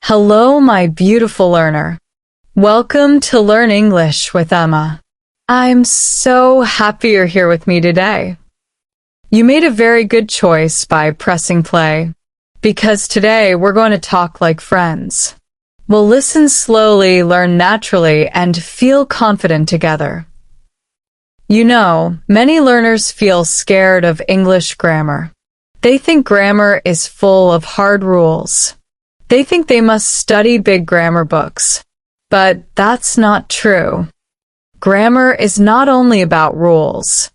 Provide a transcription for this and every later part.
Hello, my beautiful learner. Welcome to Learn English with Emma. I'm so happy you're here with me today. You made a very good choice by pressing play, because today we're going to talk like friends. We'll listen slowly, learn naturally, and feel confident together. You know, many learners feel scared of English grammar. They think grammar is full of hard rules. They think they must study big grammar books. But that's not true. Grammar is not only about rules.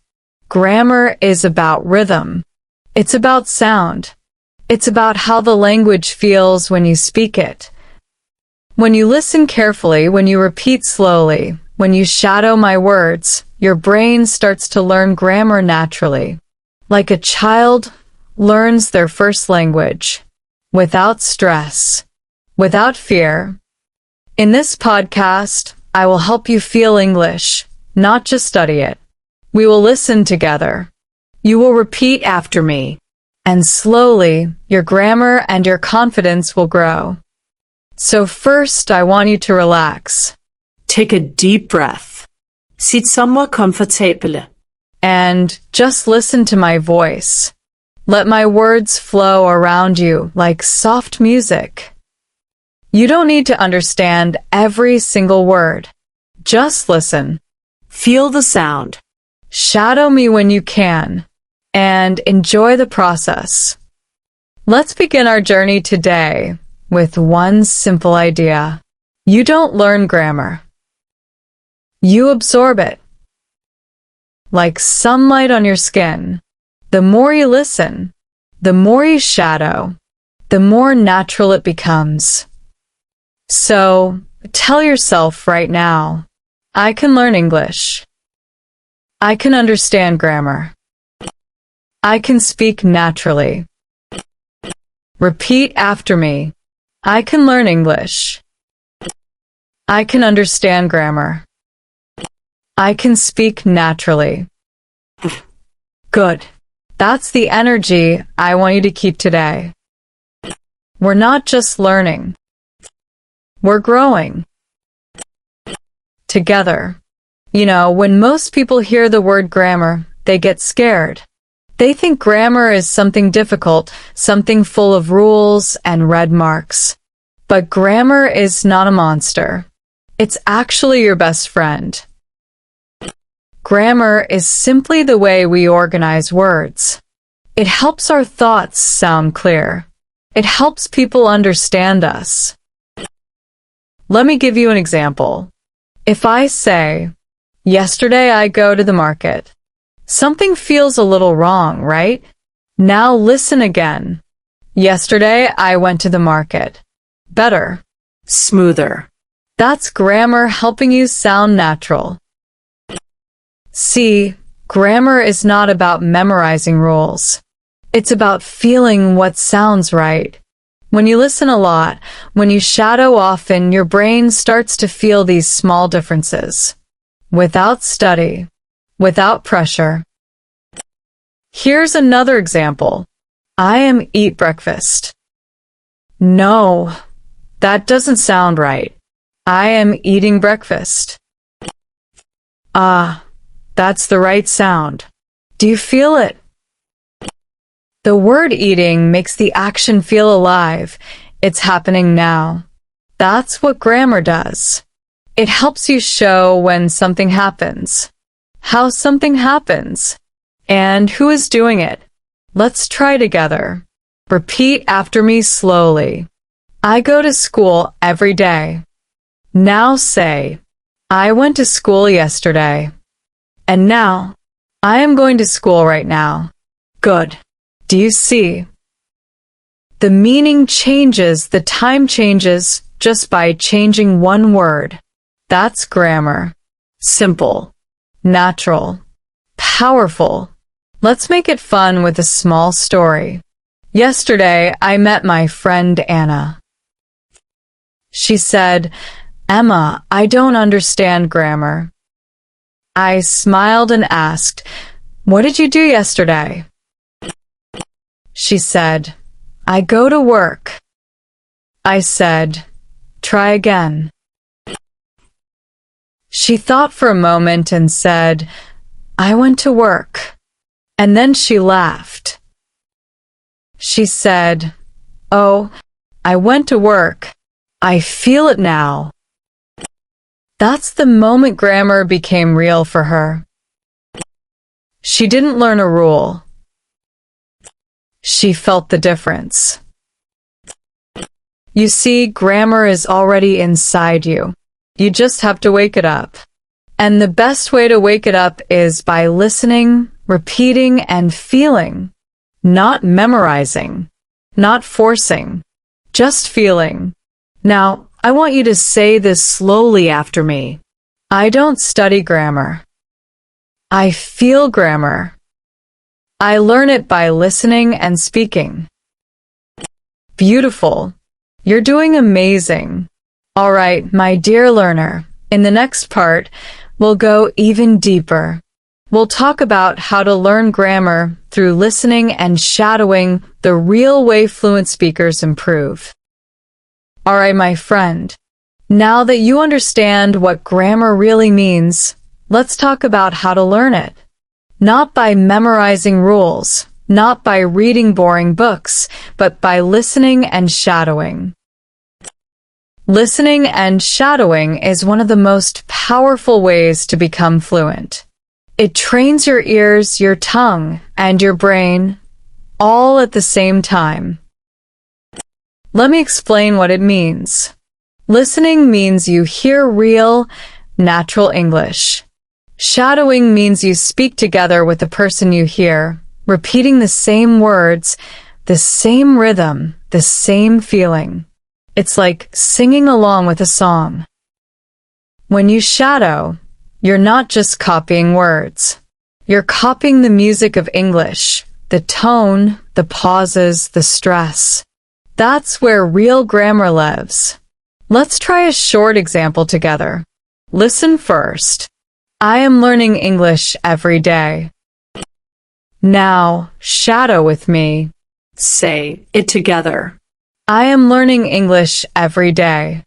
Grammar is about rhythm. It's about sound. It's about how the language feels when you speak it. When you listen carefully, when you repeat slowly, when you shadow my words, your brain starts to learn grammar naturally, like a child learns their first language, without stress, without fear. In this podcast, I will help you feel English, not just study it. We will listen together. You will repeat after me, and slowly, your grammar and your confidence will grow. So first, I want you to relax. Take a deep breath. Sitt somewhere comfortable. And just listen to my voice. Let my words flow around you like soft music. You don't need to understand every single word. Just listen. Feel the sound. Shadow me when you can, and enjoy the process. Let's begin our journey today with one simple idea. You don't learn grammar. You absorb it. Like sunlight on your skin. The more you listen, the more you shadow, the more natural it becomes. So, tell yourself right now, I can learn English. I can understand grammar. I can speak naturally. Repeat after me. I can learn English. I can understand grammar. I can speak naturally. Good. That's the energy I want you to keep today. We're not just learning. We're growing. Together. You know, when most people hear the word grammar, they get scared. They think grammar is something difficult, something full of rules and red marks. But grammar is not a monster. It's actually your best friend. Grammar is simply the way we organize words. It helps our thoughts sound clear. It helps people understand us. Let me give you an example. If I say, yesterday I go to the market, something feels a little wrong, right? Now listen again. Yesterday I went to the market. Better. Smoother. That's grammar helping you sound natural. See, grammar is not about memorizing rules. It's about feeling what sounds right. When you listen a lot, when you shadow often, your brain starts to feel these small differences. Without study, without pressure. Here's another example. I am eat breakfast. No, that doesn't sound right. I am eating breakfast. That's the right sound. Do you feel it? The word eating makes the action feel alive. It's happening now. That's what grammar does. It helps you show when something happens, how something happens, and who is doing it. Let's try together. Repeat after me slowly. I go to school every day. Now say, I went to school yesterday. And now, I am going to school right now. Good. Do you see? The meaning changes, the time changes just by changing one word. That's grammar. Simple, natural, powerful. Let's make it fun with a small story. Yesterday, I met my friend Anna. She said, Emma, I don't understand grammar. I smiled and asked, what did you do yesterday? She said, I go to work. I said, "Try again." She thought for a moment and said, "I went to work." And then she laughed. She said, "Oh, I went to work. I feel it now." That's the moment grammar became real for her. She didn't learn a rule. She felt the difference. You see, grammar is already inside you. You just have to wake it up. And the best way to wake it up is by listening, repeating, and feeling. Not memorizing. Not forcing. Just feeling. Now, I want you to say this slowly after me. I don't study grammar. I feel grammar. I learn it by listening and speaking. Beautiful. You're doing amazing. All right, my dear learner, in the next part, we'll go even deeper. We'll talk about how to learn grammar through listening and shadowing the real way fluent speakers improve. All right, my friend, now that you understand what grammar really means, let's talk about how to learn it. Not by memorizing rules, not by reading boring books, but by listening and shadowing. Listening and shadowing is one of the most powerful ways to become fluent. It trains your ears, your tongue, and your brain all at the same time. Let me explain what it means. Listening means you hear real, natural English. Shadowing means you speak together with the person you hear, repeating the same words, the same rhythm, the same feeling. It's like singing along with a song. When you shadow, you're not just copying words. You're copying the music of English, the tone, the pauses, the stress. That's where real grammar lives. Let's try a short example together. Listen first. I am learning English every day. Now, shadow with me. Say it together. I am learning English every day.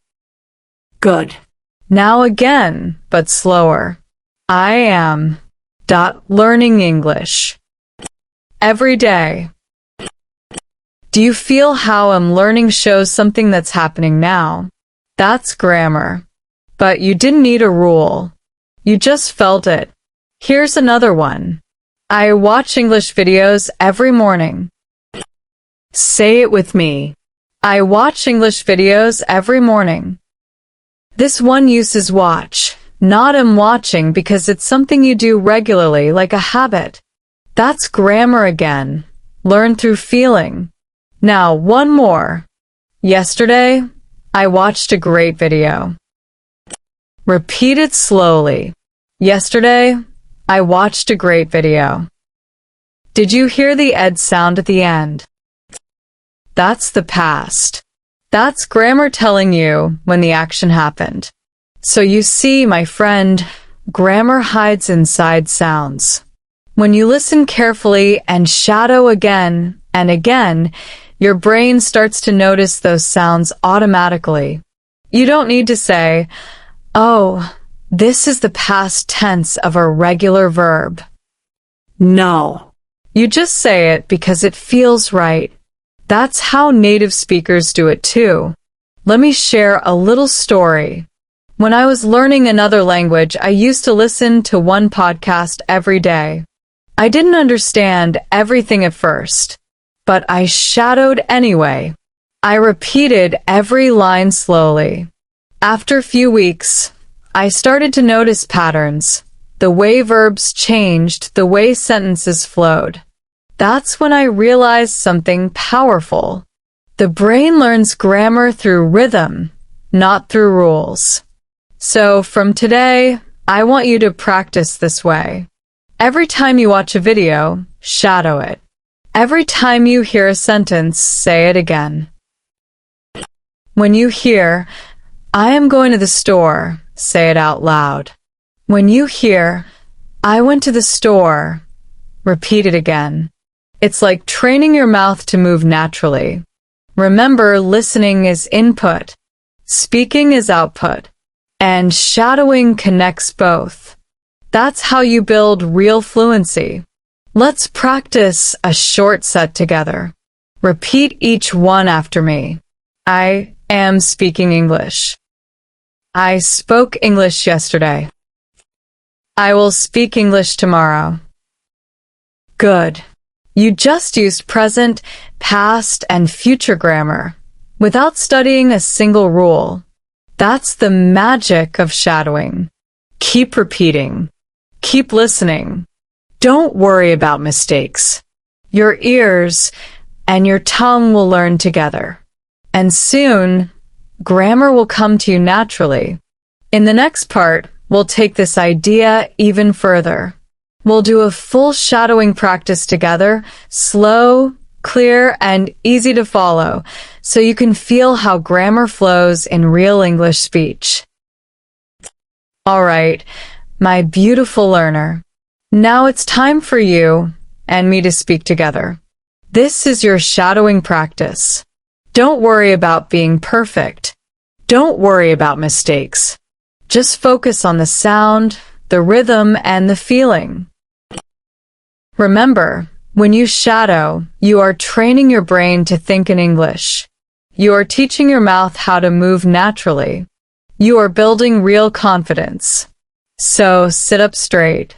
Good. Now again, but slower. I am learning English every day. Do you feel how I'm learning shows something that's happening now? That's grammar. But you didn't need a rule. You just felt it. Here's another one. I watch English videos every morning. Say it with me. I watch English videos every morning. This one uses watch, not am watching, because it's something you do regularly, like a habit. That's grammar again. Learn through feeling. Now, one more. Yesterday, I watched a great video. Repeat it slowly. Yesterday, I watched a great video. Did you hear the ed sound at the end? That's the past. That's grammar telling you when the action happened. So you see, my friend, grammar hides inside sounds. When you listen carefully and shadow again and again, your brain starts to notice those sounds automatically. You don't need to say, "Oh, this is the past tense of a regular verb." No. You just say it because it feels right. That's how native speakers do it too. Let me share a little story. When I was learning another language, I used to listen to one podcast every day. I didn't understand everything at first, but I shadowed anyway. I repeated every line slowly. After a few weeks, I started to notice patterns, the way verbs changed, the way sentences flowed. That's when I realized something powerful. The brain learns grammar through rhythm, not through rules. So from today, I want you to practice this way. Every time you watch a video, shadow it. Every time you hear a sentence, say it again. When you hear, "I am going to the store," say it out loud. When you hear, "I went to the store," repeat it again. It's like training your mouth to move naturally. Remember, listening is input, speaking is output, and shadowing connects both. That's how you build real fluency. Let's practice a short set together. Repeat each one after me. I am speaking English. I spoke English yesterday. I will speak English tomorrow. Good. You just used present, past, and future grammar without studying a single rule. That's the magic of shadowing. Keep repeating. Keep listening. Don't worry about mistakes. Your ears and your tongue will learn together. And soon, grammar will come to you naturally. In the next part, we'll take this idea even further. We'll do a full shadowing practice together, slow, clear, and easy to follow, so you can feel how grammar flows in real English speech. All right, my beautiful learner. Now it's time for you and me to speak together. This is your shadowing practice. Don't worry about being perfect. Don't worry about mistakes. Just focus on the sound, the rhythm, and the feeling. Remember, when you shadow, you are training your brain to think in English. You are teaching your mouth how to move naturally. You are building real confidence. So sit up straight.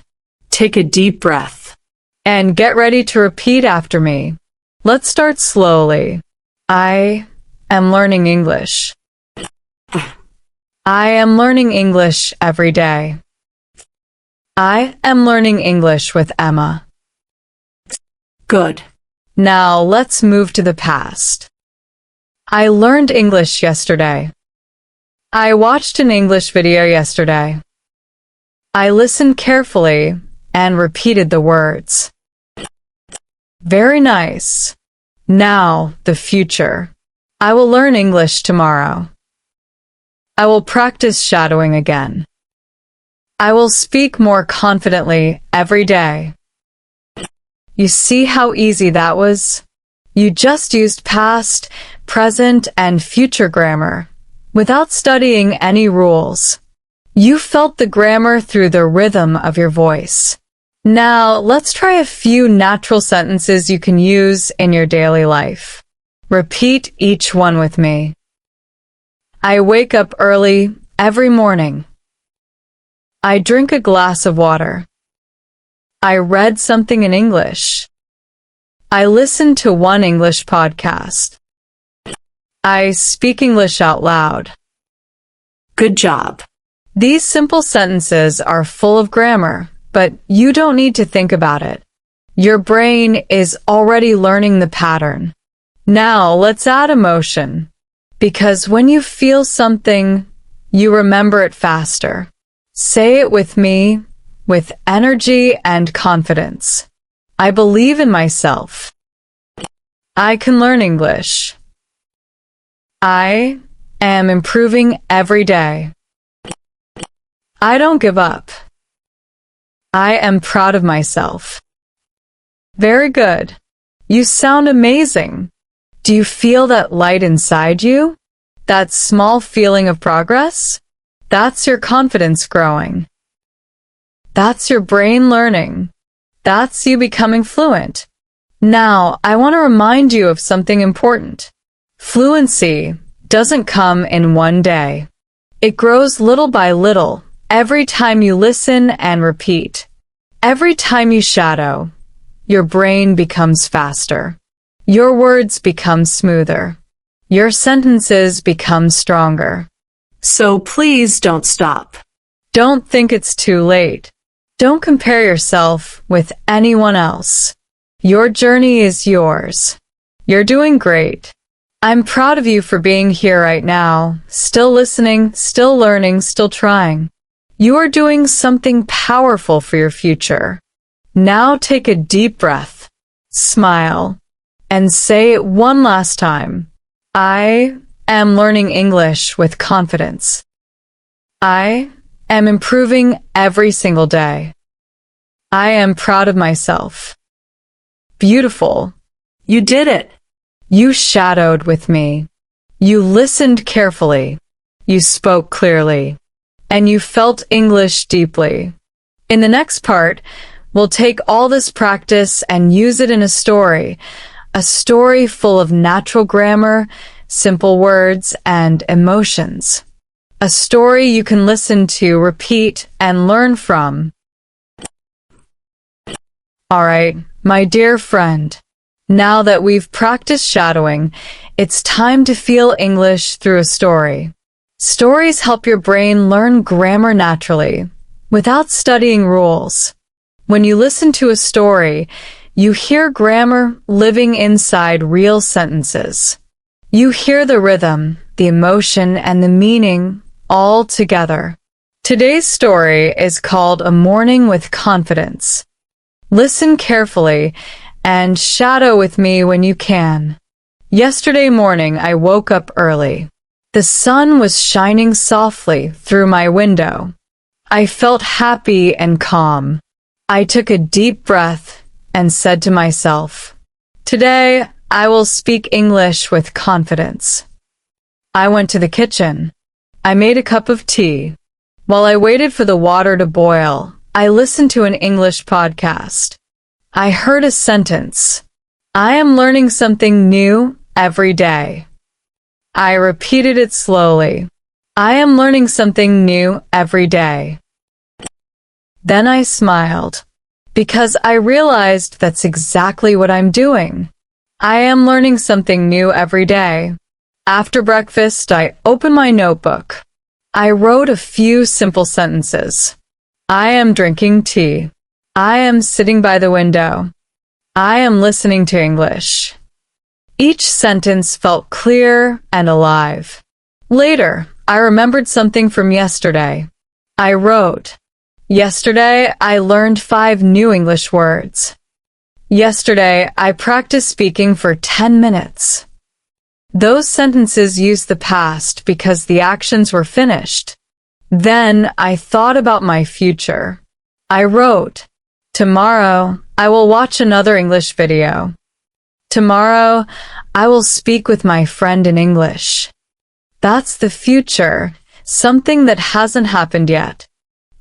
Take a deep breath. And get ready to repeat after me. Let's start slowly. I am learning English. I am learning English every day. I am learning English with Emma. Good. Now let's move to the past. I learned English yesterday. I watched an English video yesterday. I listened carefully and repeated the words. Very nice. Now, the future. I will learn English tomorrow. I will practice shadowing again. I will speak more confidently every day. You see how easy that was? You just used past, present, and future grammar without studying any rules. You felt the grammar through the rhythm of your voice. Now, let's try a few natural sentences you can use in your daily life. Repeat each one with me. I wake up early every morning. I drink a glass of water. I read something in English. I listened to one English podcast. I speak English out loud. Good job. These simple sentences are full of grammar, but you don't need to think about it. Your brain is already learning the pattern. Now let's add emotion, because when you feel something, you remember it faster. Say it with me, with energy and confidence. I believe in myself. I can learn English. I am improving every day. I don't give up. I am proud of myself. Very good. You sound amazing. Do you feel that light inside you? That small feeling of progress? That's your confidence growing. That's your brain learning. That's you becoming fluent. Now, I want to remind you of something important. Fluency doesn't come in one day. It grows little by little, every time you listen and repeat. Every time you shadow, your brain becomes faster. Your words become smoother. Your sentences become stronger. So please don't stop. Don't think it's too late. Don't compare yourself with anyone else. Your journey is yours. You're doing great. I'm proud of you for being here right now, still listening, still learning, still trying. You are doing something powerful for your future. Now take a deep breath, smile, and say it one last time. I am learning English with confidence. I am improving every single day. I am proud of myself. Beautiful. You did it. You shadowed with me. You listened carefully. You spoke clearly. And you felt English deeply. In the next part, we'll take all this practice and use it in a story full of natural grammar, simple words, and emotions. A story you can listen to, repeat, and learn from. All right, my dear friend, now that we've practiced shadowing, it's time to feel English through a story. Stories help your brain learn grammar naturally, without studying rules. When you listen to a story, you hear grammar living inside real sentences. You hear the rhythm, the emotion, and the meaning all together. Today's story is called A Morning with Confidence. Listen carefully and shadow with me when you can. Yesterday morning, I woke up early. The sun was shining softly through my window. I felt happy and calm. I took a deep breath and said to myself, "Today, I will speak English with confidence." I went to the kitchen. I made a cup of tea. While I waited for the water to boil, I listened to an English podcast. I heard a sentence. I am learning something new every day. I repeated it slowly. I am learning something new every day. Then I smiled, because I realized that's exactly what I'm doing. I am learning something new every day. After breakfast, I opened my notebook. I wrote a few simple sentences. I am drinking tea. I am sitting by the window. I am listening to English. Each sentence felt clear and alive. Later, I remembered something from yesterday. I wrote, "Yesterday, I learned 5 new English words. Yesterday, I practiced speaking for 10 minutes. Those sentences used the past because the actions were finished. Then I thought about my future. I wrote, "Tomorrow, I will watch another English video. Tomorrow, I will speak with my friend in English." That's the future, something that hasn't happened yet.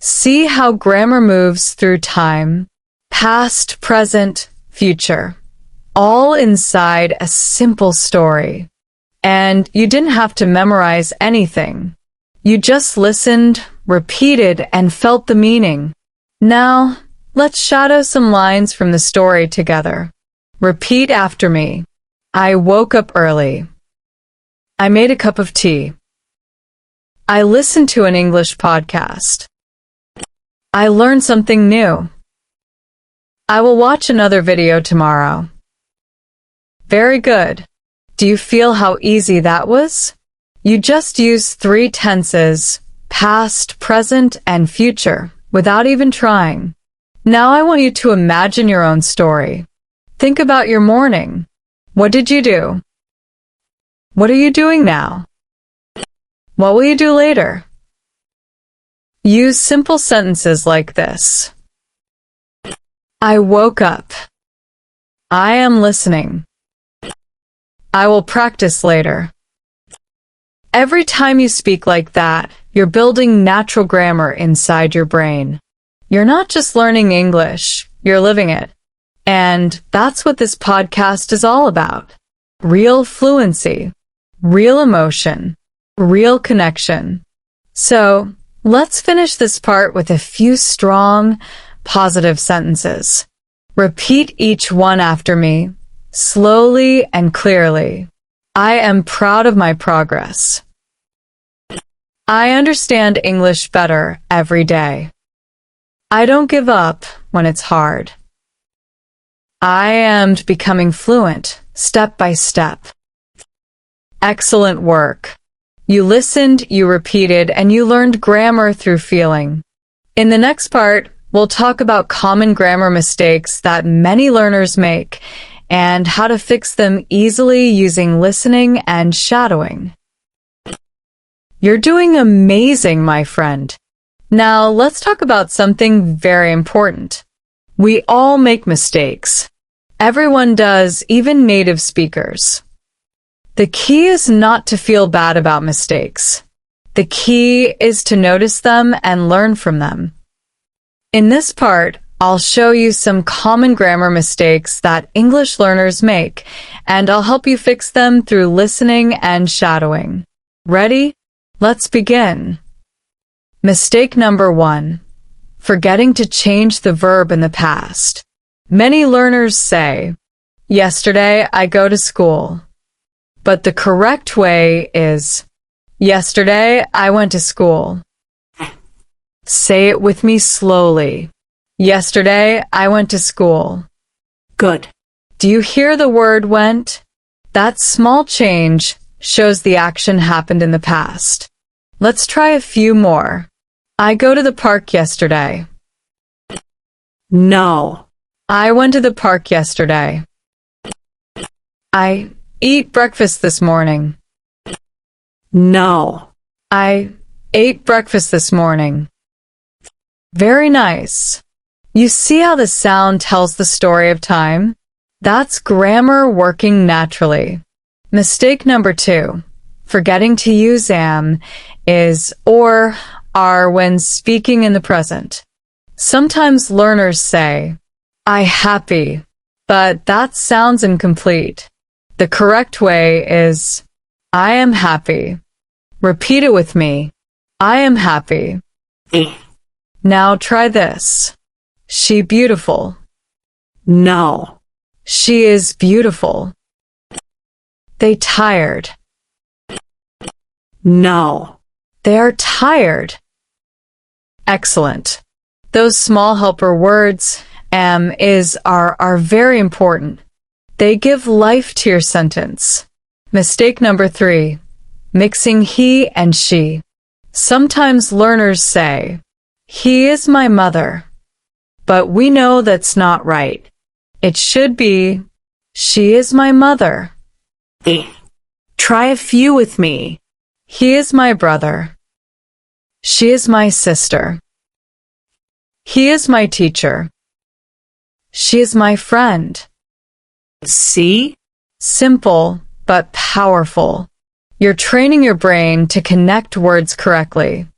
See how grammar moves through time, past, present, future, all inside a simple story. And you didn't have to memorize anything. You just listened, repeated, and felt the meaning. Now, let's shadow some lines from the story together. Repeat after me. I woke up early. I made a cup of tea. I listened to an English podcast. I learned something new. I will watch another video tomorrow. Very good. Do you feel how easy that was? You just used 3 tenses, past, present, and future, without even trying. Now I want you to imagine your own story. Think about your morning. What did you do? What are you doing now? What will you do later? Use simple sentences like this. I woke up. I am listening. I will practice later. Every time you speak like that, you're building natural grammar inside your brain. You're not just learning English, you're living it. And that's what this podcast is all about. Real fluency, real emotion, real connection. So, let's finish this part with a few strong, positive sentences. Repeat each one after me, slowly and clearly. I am proud of my progress. I understand English better every day. I don't give up when it's hard. I am becoming fluent, step by step. Excellent work. You listened, you repeated, and you learned grammar through feeling. In the next part, we'll talk about common grammar mistakes that many learners make and how to fix them easily using listening and shadowing. You're doing amazing, my friend. Now, let's talk about something very important. We all make mistakes. Everyone does, even native speakers. The key is not to feel bad about mistakes. The key is to notice them and learn from them. In this part, I'll show you some common grammar mistakes that English learners make, and I'll help you fix them through listening and shadowing. Ready? Let's begin. Mistake number 1. Forgetting to change the verb in the past. Many learners say, "Yesterday I go to school." But the correct way is, "Yesterday I went to school." Say it with me slowly. Yesterday I went to school. Good. Do you hear the word went? That small change shows the action happened in the past. Let's try a few more. I go to the park yesterday. No. I went to the park yesterday. I eat breakfast this morning. No. I ate breakfast this morning. Very nice. You see how the sound tells the story of time? That's grammar working naturally. Mistake number 2. Forgetting to use am, is, or are when speaking in the present. Sometimes learners say, "I happy," but that sounds incomplete. The correct way is, "I am happy." Repeat it with me. I am happy. Now try this. She beautiful. No. She is beautiful. They tired. No. They are tired. Excellent. Those small helper words, am, is, are very important. They give life to your sentence. Mistake number 3. Mixing he and she. Sometimes learners say, "He is my mother." But we know that's not right. It should be, "She is my mother." Try a few with me. He is my brother. She is my sister. He is my teacher. She is my friend. See? Simple, but powerful. You're training your brain to connect words correctly.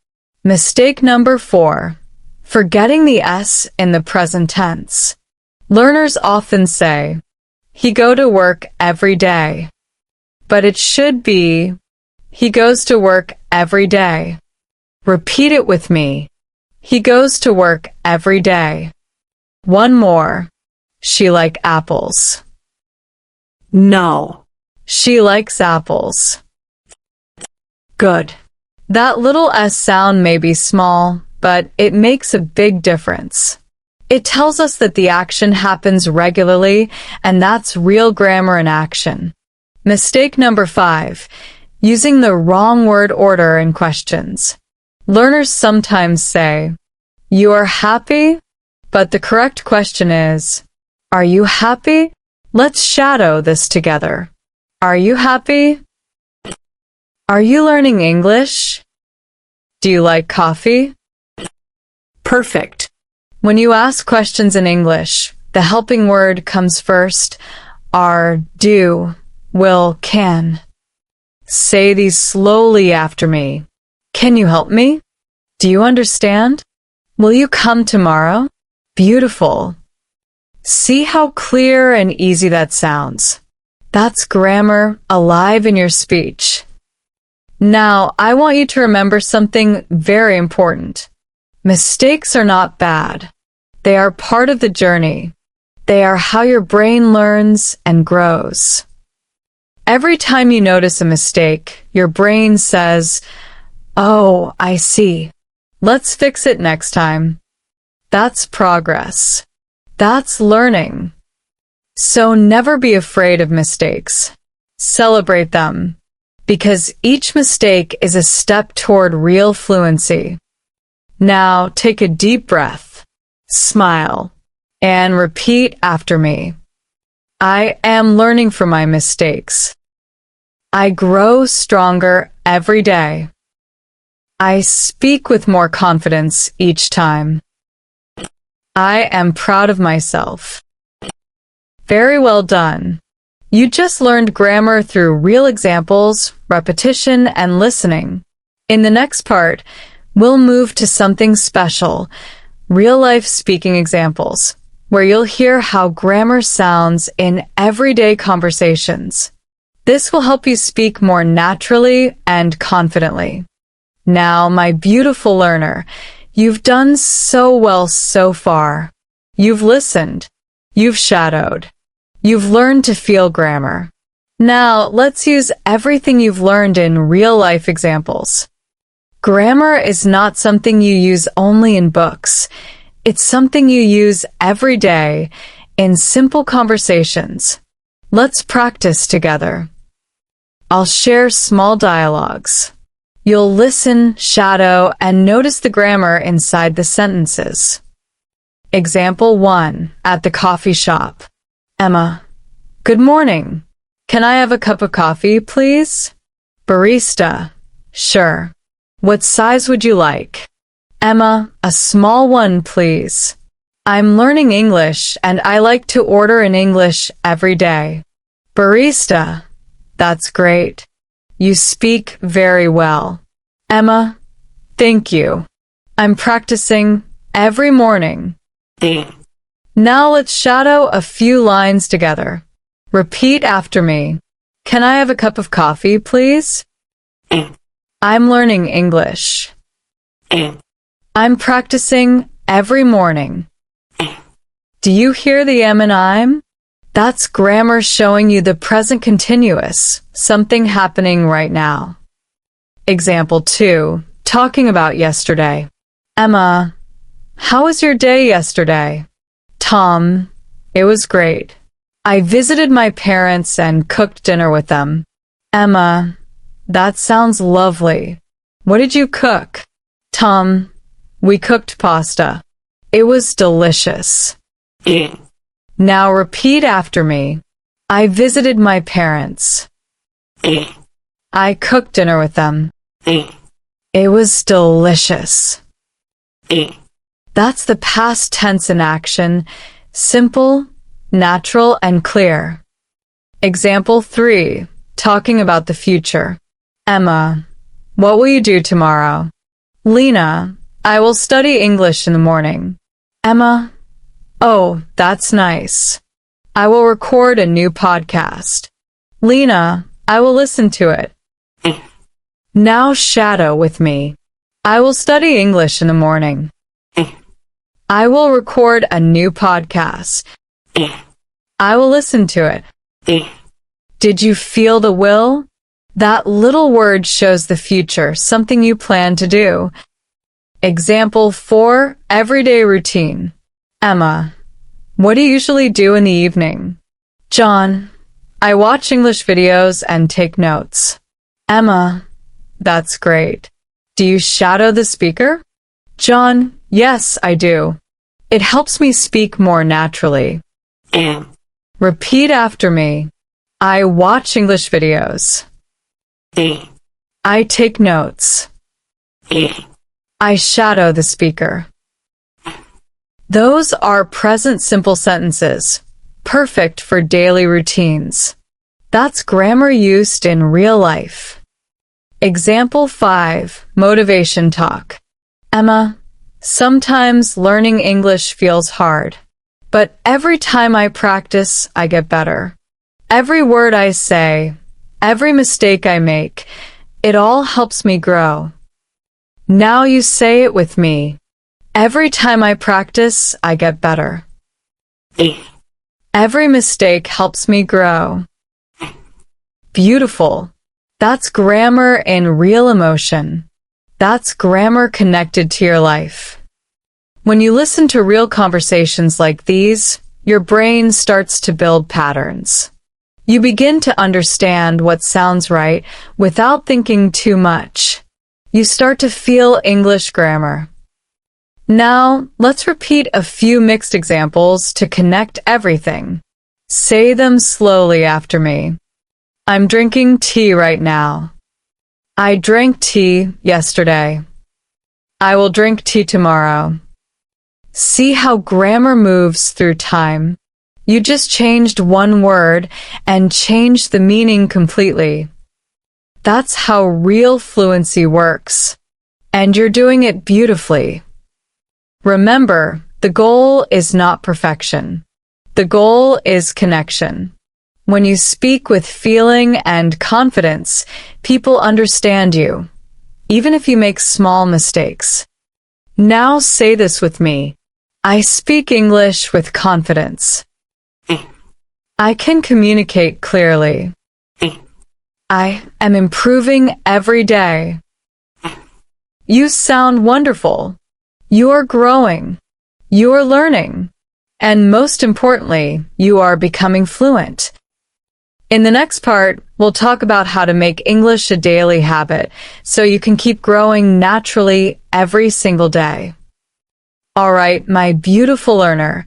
Mistake number 4. Forgetting the S in the present tense. Learners often say, "He go to work every day." But it should be, "He goes to work every day." Repeat it with me. He goes to work every day. One more. She like apples. No. She likes apples. Good. That little S sound may be small, but it makes a big difference. It tells us that the action happens regularly, and that's real grammar in action. Mistake number 5. Using the wrong word order in questions. Learners sometimes say, "You are happy?" But the correct question is, "Are you happy?" Let's shadow this together. Are you happy? Are you learning English? Do you like coffee? Perfect. When you ask questions in English, the helping word comes first. Are, do, will, can. Say these slowly after me. Can you help me? Do you understand? Will you come tomorrow? Beautiful. See how clear and easy that sounds. That's grammar alive in your speech. Now, I want you to remember something very important. Mistakes are not bad. They are part of the journey. They are how your brain learns and grows. Every time you notice a mistake, your brain says, "Oh, I see. Let's fix it next time." That's progress. That's learning. So never be afraid of mistakes. Celebrate them, because each mistake is a step toward real fluency. Now take a deep breath, smile, and repeat after me. I am learning from my mistakes. I grow stronger every day. I speak with more confidence each time. I am proud of myself. Very well done. You just learned grammar through real examples, repetition, and listening. In the next part, we'll move to something special, real-life speaking examples, where you'll hear how grammar sounds in everyday conversations. This will help you speak more naturally and confidently. Now, my beautiful learner, you've done so well so far. You've listened. You've shadowed. You've learned to feel grammar. Now, let's use everything you've learned in real-life examples. Grammar is not something you use only in books. It's something you use every day in simple conversations. Let's practice together. I'll share small dialogues. You'll listen, shadow, and notice the grammar inside the sentences. Example 1, at the coffee shop. Emma, good morning. Can I have a cup of coffee, please? Barista, sure. What size would you like? Emma, a small one, please. I'm learning English and I like to order in English every day. Barista, that's great. You speak very well. Emma, thank you. I'm practicing every morning. Now let's shadow a few lines together. Repeat after me. Can I have a cup of coffee, please? I'm learning English. I'm practicing every morning. Do you hear the M and I'm? That's grammar showing you the present continuous, something happening right now. Example 2, talking about yesterday. Emma, how was your day yesterday? Tom, it was great. I visited my parents and cooked dinner with them. Emma, that sounds lovely. What did you cook? Tom, we cooked pasta. It was delicious. Now repeat after me. I visited my parents. I cooked dinner with them. It was delicious. That's the past tense in action, simple, natural, and clear. Example 3, talking about the future. Emma, what will you do tomorrow? Lena, I will study English in the morning. Emma, oh, that's nice. I will record a new podcast. Lena, I will listen to it. Now shadow with me. I will study English in the morning. I will record a new podcast. I will listen to it. Did you feel the will? That little word shows the future, something you plan to do. Example 4, everyday routine. Emma, what do you usually do in the evening? John, I watch English videos and take notes. Emma, that's great. Do you shadow the speaker? John, yes, I do. It helps me speak more naturally. Repeat after me. I watch English videos. I take notes. I shadow the speaker. Those are present simple sentences, perfect for daily routines. That's grammar used in real life. Example 5, motivation talk. Emma, sometimes learning English feels hard, but every time I practice, I get better. Every word I say, every mistake I make, it all helps me grow. Now you say it with me. Every time I practice, I get better. Every mistake helps me grow. Beautiful. That's grammar in real emotion. That's grammar connected to your life. When you listen to real conversations like these, your brain starts to build patterns. You begin to understand what sounds right without thinking too much. You start to feel English grammar. Now, let's repeat a few mixed examples to connect everything. Say them slowly after me. I'm drinking tea right now. I drank tea yesterday. I will drink tea tomorrow. See how grammar moves through time. You just changed one word and changed the meaning completely. That's how real fluency works. And you're doing it beautifully. Remember, the goal is not perfection. The goal is connection. When you speak with feeling and confidence, people understand you, even if you make small mistakes. Now say this with me. I speak English with confidence. I can communicate clearly. I am improving every day. You sound wonderful. You're growing. You're learning. And most importantly, you are becoming fluent. In the next part, we'll talk about how to make English a daily habit so you can keep growing naturally every single day. All right, my beautiful learner,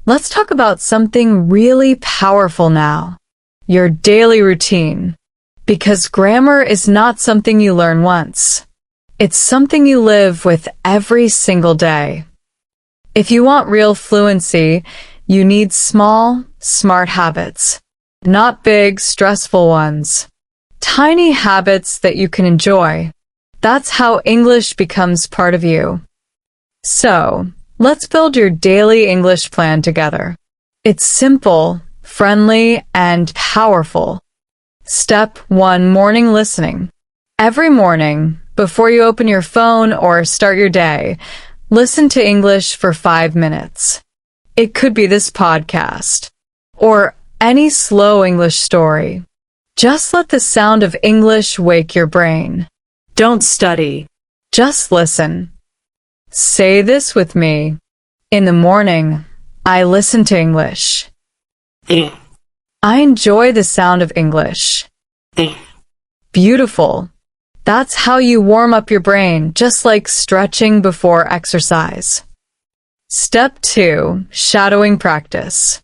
let's talk about something really powerful now. Your daily routine. Because grammar is not something you learn once. It's something you live with every single day. If you want real fluency, you need small, smart habits, not big, stressful ones. Tiny habits that you can enjoy. That's how English becomes part of you. So, let's build your daily English plan together. It's simple, friendly, and powerful. Step 1. Morning listening. Every morning, before you open your phone or start your day, listen to English for 5 minutes. It could be this podcast, or any slow English story. Just let the sound of English wake your brain. Don't study. Just listen. Say this with me. In the morning, I listen to English. I enjoy the sound of English. Beautiful. That's how you warm up your brain, just like stretching before exercise. Step 2. Shadowing practice.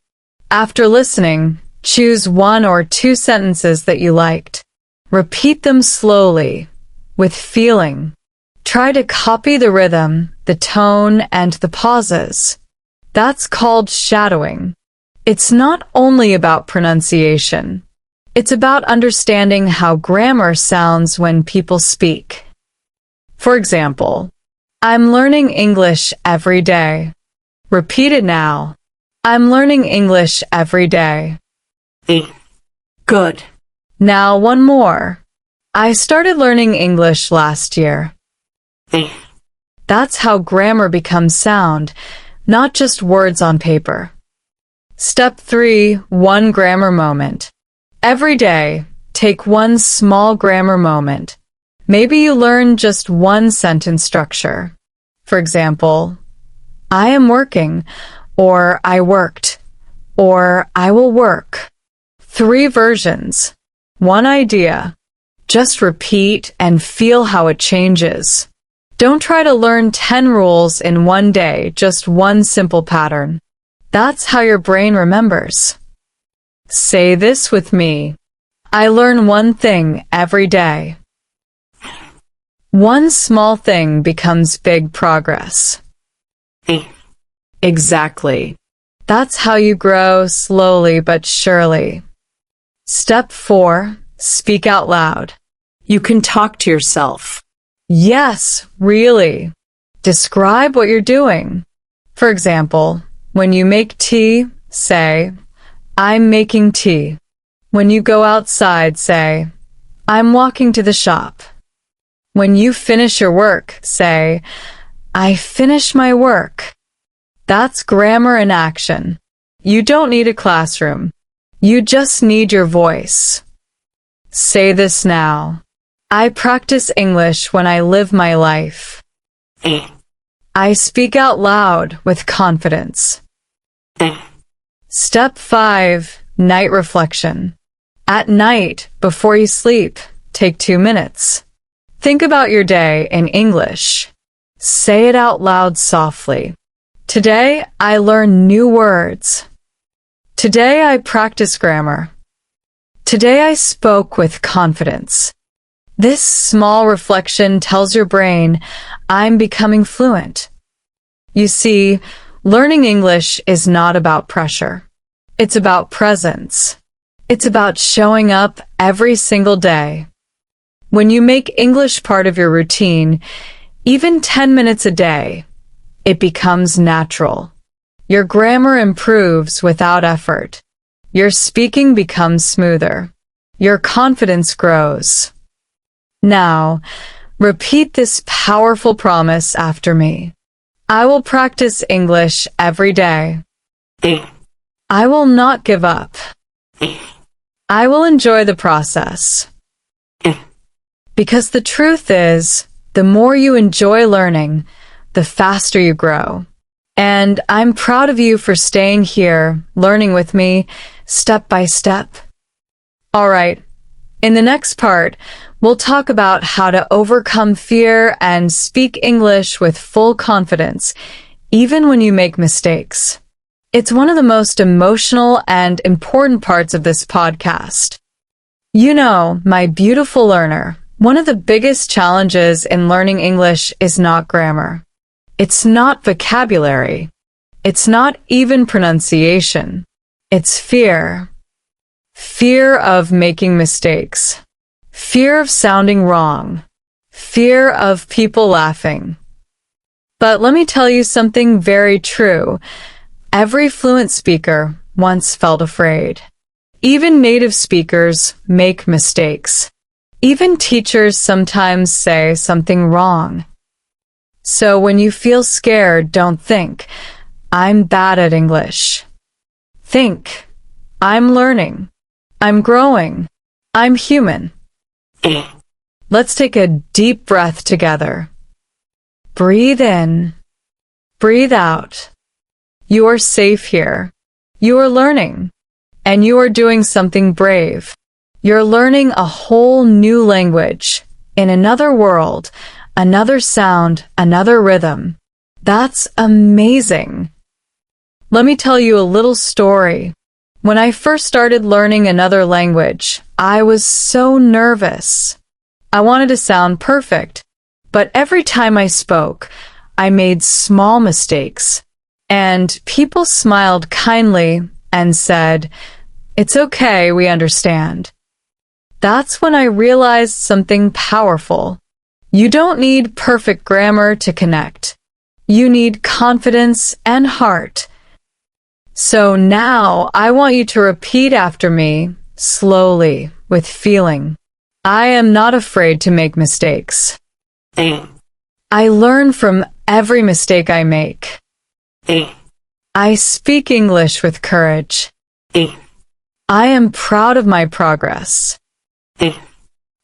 After listening, choose 1 or 2 sentences that you liked. Repeat them slowly, with feeling. Try to copy the rhythm, the tone, and the pauses. That's called shadowing. It's not only about pronunciation. It's about understanding how grammar sounds when people speak. For example, I'm learning English every day. Repeat it now. I'm learning English every day. Good. Now one more. I started learning English last year. That's how grammar becomes sound, not just words on paper. Step 3. 1 grammar moment. Every day, take 1 small grammar moment. Maybe you learn just 1 sentence structure. For example, I am working, or I worked, or I will work. 3 versions. 1 idea. Just repeat and feel how it changes. Don't try to learn 10 rules in 1 day, just 1 simple pattern. That's how your brain remembers. Say this with me. I learn 1 thing every day. 1 small thing becomes big progress. Exactly. That's how you grow slowly but surely. Step 4. Speak out loud. You can talk to yourself. Yes, really. Describe what you're doing. For example, when you make tea, say, I'm making tea. When you go outside, say, I'm walking to the shop. When you finish your work, say, I finish my work. That's grammar in action. You don't need a classroom. You just need your voice. Say this now. I practice English when I live my life. I speak out loud with confidence. Step 5. Night reflection. At night, before you sleep, take 2 minutes. Think about your day in English. Say it out loud softly. Today, I learned new words. Today, I practice grammar. Today, I spoke with confidence. This small reflection tells your brain, I'm becoming fluent. You see, learning English is not about pressure. It's about presence. It's about showing up every single day. When you make English part of your routine, even 10 minutes a day, it becomes natural. Your grammar improves without effort. Your speaking becomes smoother. Your confidence grows. Now, repeat this powerful promise after me. I will practice English every day. I will not give up. I will enjoy the process. Because the truth is, the more you enjoy learning, the faster you grow. And I'm proud of you for staying here, learning with me, step by step. All right, in the next part, we'll talk about how to overcome fear and speak English with full confidence, even when you make mistakes. It's one of the most emotional and important parts of this podcast. You know, my beautiful learner, one of the biggest challenges in learning English is not grammar. It's not vocabulary. It's not even pronunciation. It's fear. Fear of making mistakes. Fear of sounding wrong. Fear of people laughing. But let me tell you something very true. Every fluent speaker once felt afraid. Even native speakers make mistakes. Even teachers sometimes say something wrong. So when you feel scared, don't think, I'm bad at English. Think, I'm learning. I'm growing. I'm human. Let's take a deep breath together. Breathe in. Breathe out. You are safe here. You are learning. And you are doing something brave. You're learning a whole new language, in another world, another sound, another rhythm. That's amazing. Let me tell you a little story. When I first started learning another language, I was so nervous. I wanted to sound perfect, but every time I spoke, I made small mistakes. And people smiled kindly and said, "It's okay, we understand." That's when I realized something powerful. You don't need perfect grammar to connect. You need confidence and heart. So now I want you to repeat after me, slowly, with feeling. I am not afraid to make mistakes. I learn from every mistake I make. I speak English with courage. I am proud of my progress.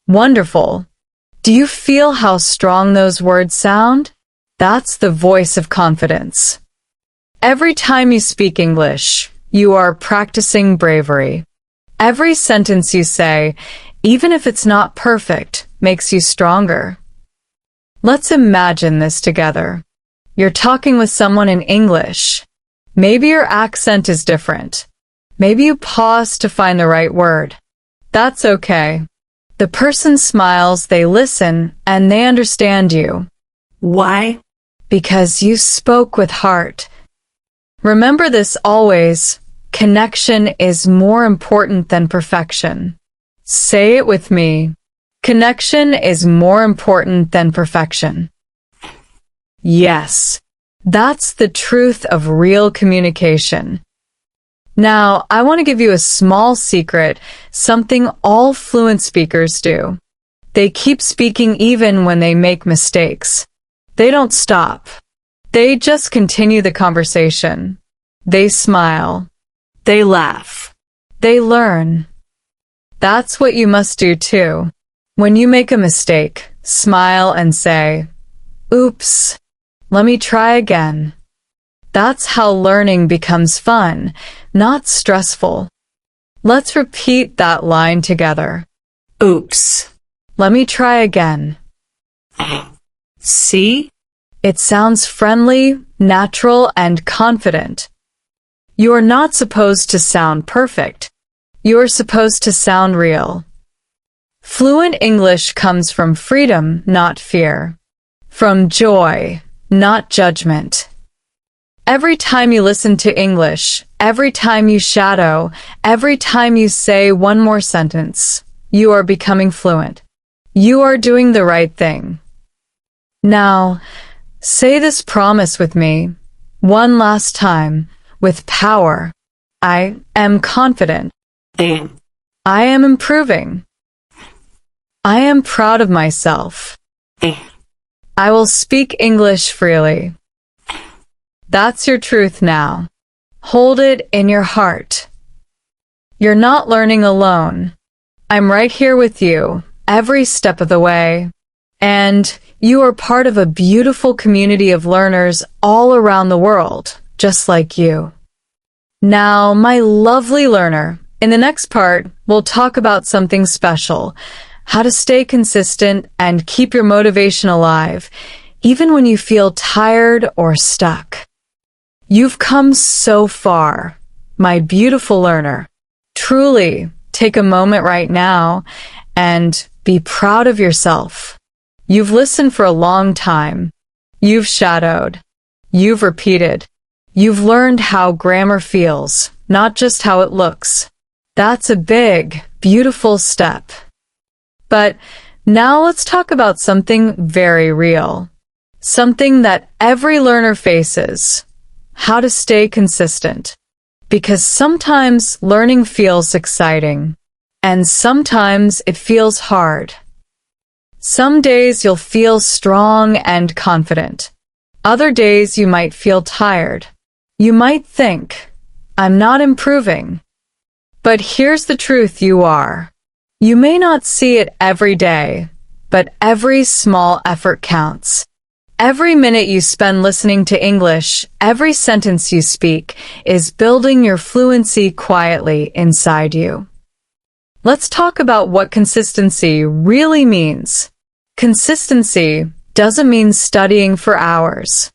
Wonderful. Do you feel how strong those words sound? That's the voice of confidence. Every time you speak English, you are practicing bravery. Every sentence you say, even if it's not perfect, makes you stronger. Let's imagine this together. You're talking with someone in English. Maybe your accent is different. Maybe you pause to find the right word. That's okay. The person smiles, they listen, and they understand you. Why? Because you spoke with heart. Remember this always. Connection is more important than perfection. Say it with me. Connection is more important than perfection. Yes, that's the truth of real communication. Now, I want to give you a small secret, something all fluent speakers do. They keep speaking even when they make mistakes. They don't stop. They just continue the conversation. They smile. They laugh. They learn. That's what you must do too. When you make a mistake, smile and say, "Oops, let me try again." That's how learning becomes fun, not stressful. Let's repeat that line together. Oops. Let me try again. See? It sounds friendly, natural, and confident. You are not supposed to sound perfect. You are supposed to sound real. Fluent English comes from freedom, not fear. From joy, not judgment. Every time you listen to English, every time you shadow, every time you say one more sentence, you are becoming fluent. You are doing the right thing. Now, say this promise with me, one last time, with power. I am confident. I am improving. I am proud of myself. I will speak English freely. That's your truth now. Hold it in your heart. You're not learning alone. I'm right here with you, every step of the way. And you are part of a beautiful community of learners all around the world, just like you. Now, my lovely learner, in the next part, we'll talk about something special, how to stay consistent and keep your motivation alive, even when you feel tired or stuck. You've come so far, my beautiful learner. Truly, take a moment right now and be proud of yourself. You've listened for a long time. You've shadowed. You've repeated. You've learned how grammar feels, not just how it looks. That's a big, beautiful step. But now let's talk about something very real. Something that every learner faces. How to stay consistent. Because sometimes learning feels exciting, and sometimes it feels hard. Some days you'll feel strong and confident. Other days you might feel tired. You might think, I'm not improving. But here's the truth, you are. You may not see it every day, but every small effort counts. Every minute you spend listening to English, every sentence you speak, is building your fluency quietly inside you. Let's talk about what consistency really means. Consistency doesn't mean studying for hours.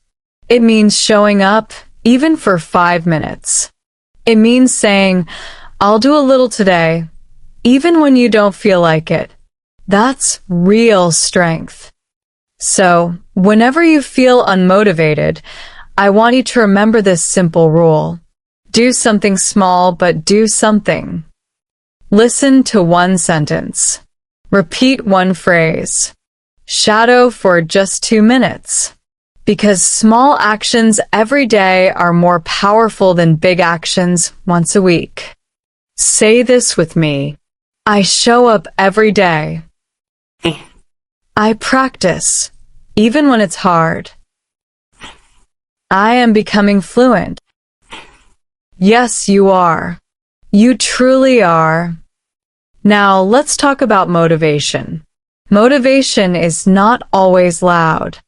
It means showing up, even for 5 minutes. It means saying, I'll do a little today, even when you don't feel like it. That's real strength. So, whenever you feel unmotivated, I want you to remember this simple rule. Do something small, but do something. Listen to one sentence. Repeat one phrase. Shadow for just 2 minutes. Because small actions every day are more powerful than big actions once a week. Say this with me. I show up every day. I practice, even when it's hard. I am becoming fluent. Yes, you are. You truly are. Now, let's talk about motivation. Motivation is not always loud.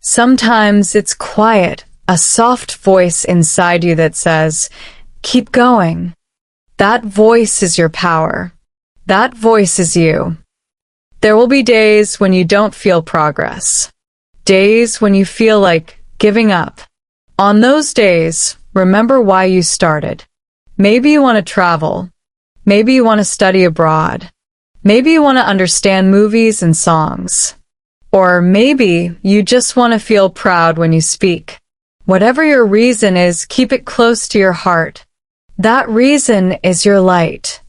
Sometimes it's quiet, a soft voice inside you that says, keep going. That voice is your power. That voice is you. There will be days when you don't feel progress. Days when you feel like giving up. On those days, remember why you started. Maybe you want to travel. Maybe you want to study abroad. Maybe you want to understand movies and songs. Or maybe you just want to feel proud when you speak. Whatever your reason is, keep it close to your heart. That reason is your light.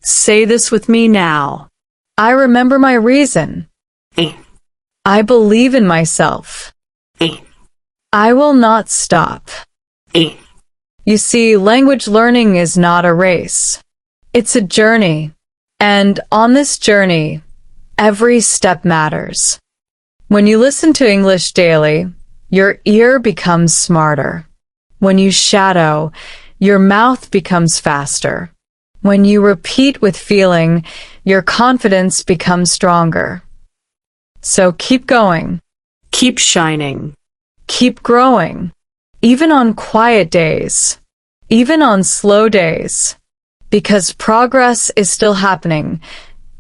Say this with me now. I remember my reason. I believe in myself. I will not stop. You see, language learning is not a race. It's a journey. And on this journey, every step matters. When you listen to English daily, your ear becomes smarter. When you shadow, your mouth becomes faster. When you repeat with feeling, your confidence becomes stronger. So keep going. Keep shining. Keep growing. Even on quiet days. Even on slow days. Because progress is still happening.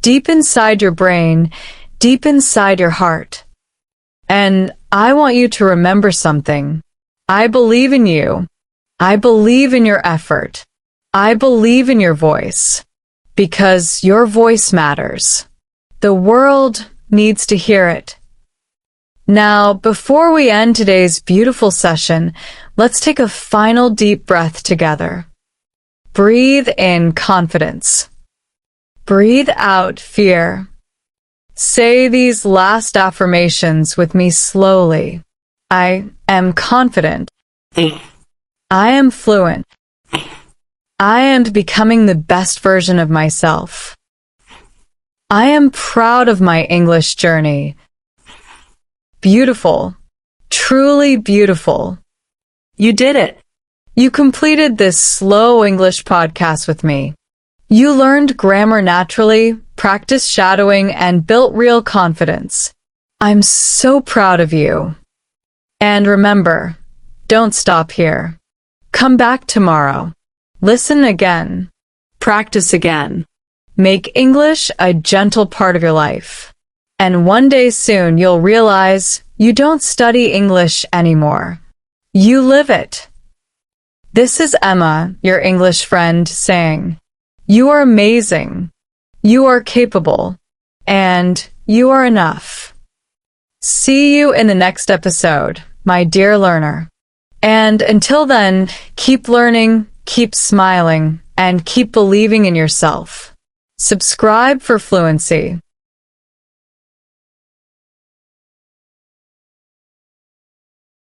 Deep inside your brain. Deep inside your heart. And I want you to remember something. I believe in you. I believe in your effort. I believe in your voice. Because your voice matters. The world needs to hear it. Now, before we end today's beautiful session, Let's take a final deep breath together. Breathe in confidence. Breathe out fear. Say these last affirmations with me slowly. I am confident. I am fluent. I am becoming the best version of myself. I am proud of my English journey. Beautiful. Truly beautiful. You did it. You completed this slow English podcast with me. You learned grammar naturally, practiced shadowing, and built real confidence. I'm so proud of you. And remember, don't stop here. Come back tomorrow. Listen again. Practice again. Make English a gentle part of your life. And one day soon you'll realize you don't study English anymore. You live it. This is Emma, your English friend, saying, you are amazing. You are capable. And you are enough. See you in the next episode, my dear learner. And until then, keep learning, keep smiling, and keep believing in yourself. Subscribe for fluency.